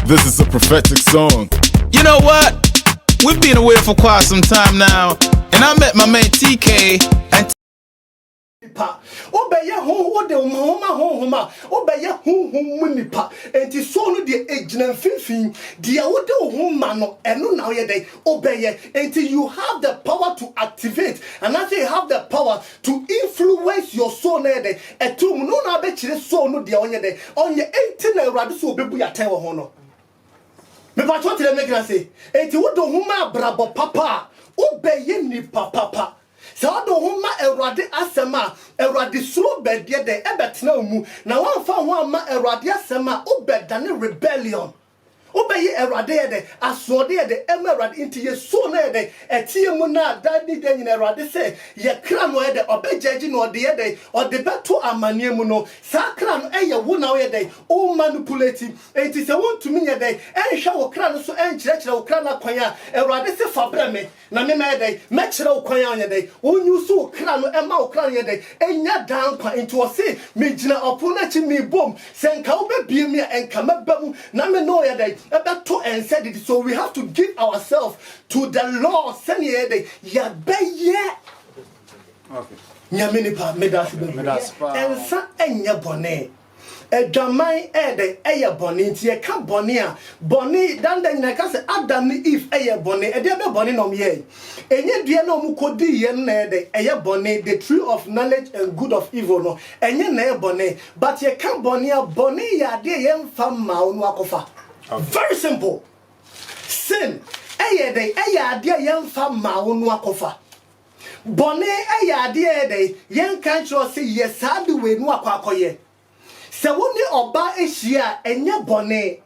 This is a prophetic song. You know what? We've been away for quite some time now, and I met my man TK and Obey who the homa, obey whom nipa, and tis so no the agent and fin, dear what the woman, and no now ye day, obey until you have the power to activate, and after you have the power to influence your soul, day, and to no bet you so no the on your 18 rather so be a tower honor. Me pa what they make us say, and what the woman brabo papa, obey ni papa. So do homa Erade asema Erade suro bedie de ebetena mu na wanfa ho ama Erade asema obedane rebellion obeye Erade de asode de emerade inti ye so na de etie mu na dadi de nyina Erade se ye kra no de obejeji no de de ode beto amane mu no sa kra no eye wo na we de o manipulate enti se won tumi nye de enhwe wo kra no so enkyerechire wo kra na kwan a Erade se fabre me na me de me kire wo kwan anya de onyu so kra no ema wo kra anya de enya dan kwan enti wo se me gina opo na chi me bom se nka wo be bie me enka mabam na me no ye de and said it, so we have to give ourselves to the Lord. Send ye de ya be ye. Okay. Nyamini pa medasi be. Ensa enya bone. Edamai ede eye bone nti e ka bone a bone dan nyina ka se Adam ni Eve eye bone e de be bone no ye. Enye dua na omukodi ye na ede eye bone the tree of knowledge and good of evil no enye na e bone but ye ka bone a bone ya de ye mfa ma onu akofa. Very simple. Sin eye de eye ade ye mfa ma onu akofa. Bone eye ade de ye kan tro se yes ade we nu akwakoye. Se woni oba ehia enye bone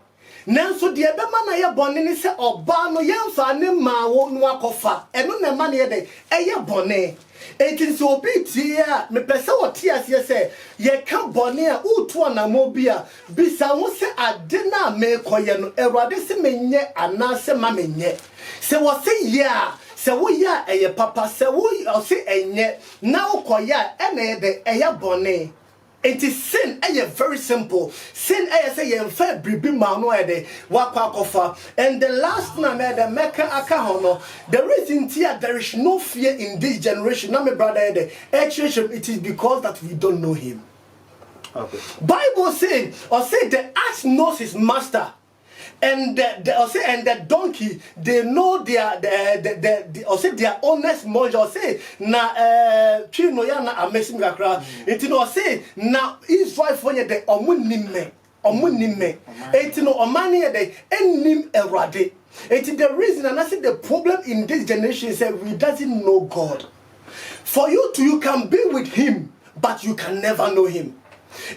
nanso de be ma na ye bone ni se oba no ye mfa ne ma wo nu akofa eno na ma na ye de eye bone etin so obi tia me pese wo tia se ye ka bone a utu na mo bia bisa wo se ade na me koye no Erade se menye ana se ma menye se wo se ya se wo ya eye papa se wo se enye na wo koye ena ye de eye bone. It is sin, very simple. Sin, say, you fair bribi mano ede wakwa kofa. And the last thing I made the Mecca akahono. The reason here there is no fear in this generation. Now, my brother, it is because that we don't know him. Okay. Bible saying or say the ass knows his master. And the donkey, they know their honest mojo. Or say na chino ya na amazing kakra. It no say na Israel for the omunime. It no omani de enim Erade. It is the reason, and I say the problem in this generation is that we doesn't know God. For you can be with him, but you can never know him.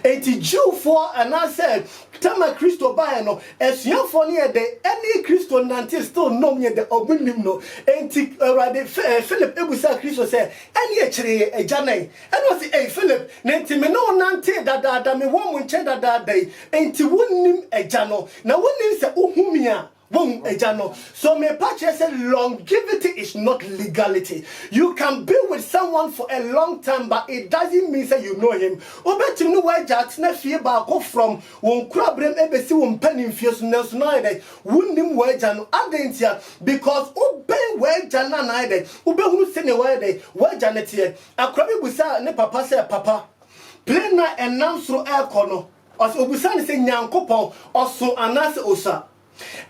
Eti Jew for and I said, Tama Christo by no, as young for near the any Christo nanti still no near the obinim no, enti Philip Ebusa Christo said, any actually a jane, and was a Philip, Nanti me no nanti that me one cheddar that day, enti wouldn't a jano, now wouldn't say uhumia. So my patch said longevity is not legality. You can be with someone for a long time, but it doesn't mean that you know him. Obet you know where Jack's nephew go from one crabrem ebesi one penny fierce nurse neither wouldn't him wedge and adentia because obey wedge and neither ube who send away wedge and here a crabby busa ne papa say papa play na announce through air corner or obusan say nyankopon or so anas osa.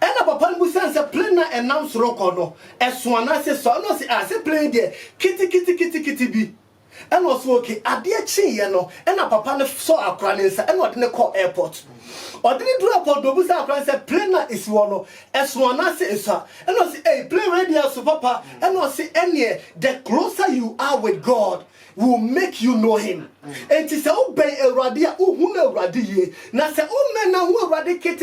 And a papa Musan say play na announce rokono. As one I say so no say I say play there kitty be. And also okay adia chi no and a papa saw a cranisa and what they call airport. Or didn't do airport do busa cran say play na is one as one I say so and no say hey play radio so papa and no say any the closer you are with God will make you know him. And to say obey a radia who radie. Na say oh men who radicate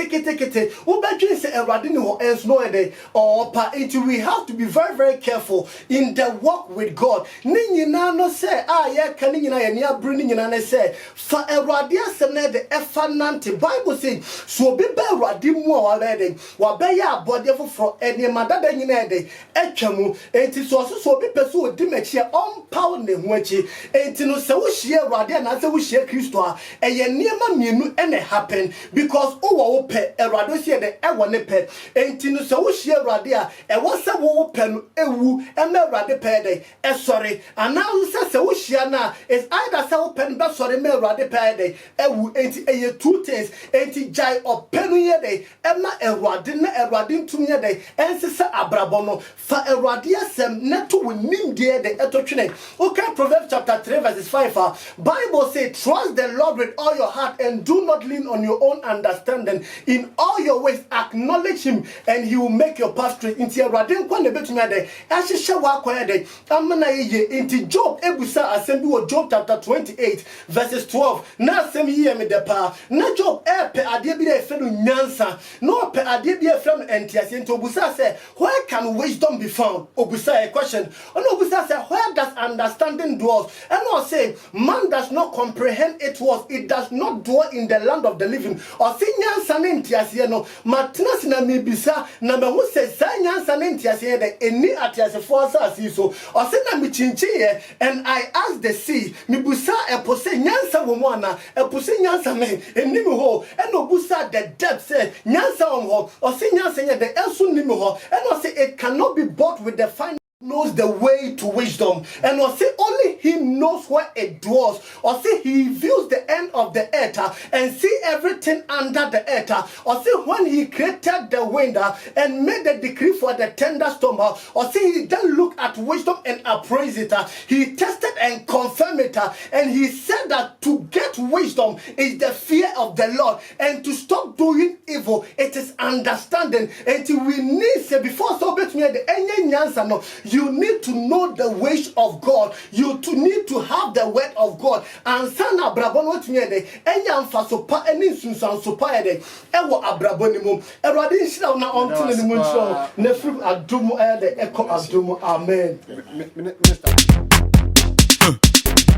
obey say a radini or else no day or pa it we have to be very careful in the walk with God. Ninyina no say ya kanina ya nia bring na say for a radia sene the efanante Bible say so be radimu wa beden wa be ya body for any madada nyina de etwamu enti so be person odi mechi on power ne ho achi enti no say wo hie Awurade na se wo hia Kristo a eye niema mienu ene happen because wo pe Awurade se de ewo ne pe enti no se wo hia Awurade a ewo se wo pe no ewu ema Awurade pe de sorry ana se wo hia na is either se wo pe no be sorry me Awurade pe de ewu enti eye two things enti jai openu ye de ema Awurade na Awurade ntum ye de ensese abrabo no fa Awurade asem neto wonim de etotwene. Okay, Proverbs chapter 3 verses 5 Bible say trust the Lord with all your heart and do not lean on your own understanding. In all your ways acknowledge him and he will make your path straight. Inti Awurade nkwa na betumi de ahihye wa akwa de amana ye inti Job ebusa asem bi wo Job chapter 28 verses 12 na asem yi me de pa na Job pe ade bi de fe no nyansa no pe ade bi e from entiase into obusa say where can wisdom be found? Obusa a question. Obusa say where does understanding dwell? And I say man does not comprehend it was it does not dwell in the land of the living. Or say nyansa ne entiase no matena sina me bisa na me hu say nyansa ne entiase de eni atiase for asase so or say na me chinchi and I ask the sea me busa e po say nyansa wo mu ana e po say nyansa me eni me ho and obusa the depth say nyansa wo ho or say nyansa ye the enso ni me ho and I say it cannot be bought with the fine knows the way to wisdom and or say only he knows where it dwells or say he views the end of the earth and see everything under the earth or say when he created the wind and made the decree for the thunderstorm or say he then look at wisdom and appraise it he tested and confirmed it and he said that to get wisdom is the fear of the Lord and to stop doing evil it is understanding and we need say before so bet me the enye nyansa no you need to know the ways of God. You need to have the word of God. And sana abrabono tnyede enya mfaso pa eni sunsan so pa ede ewo abraboni mum erade nhira na ontene ni muncho na firi adumu ede eko adumu amen.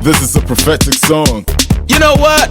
This is a prophetic song. You know what?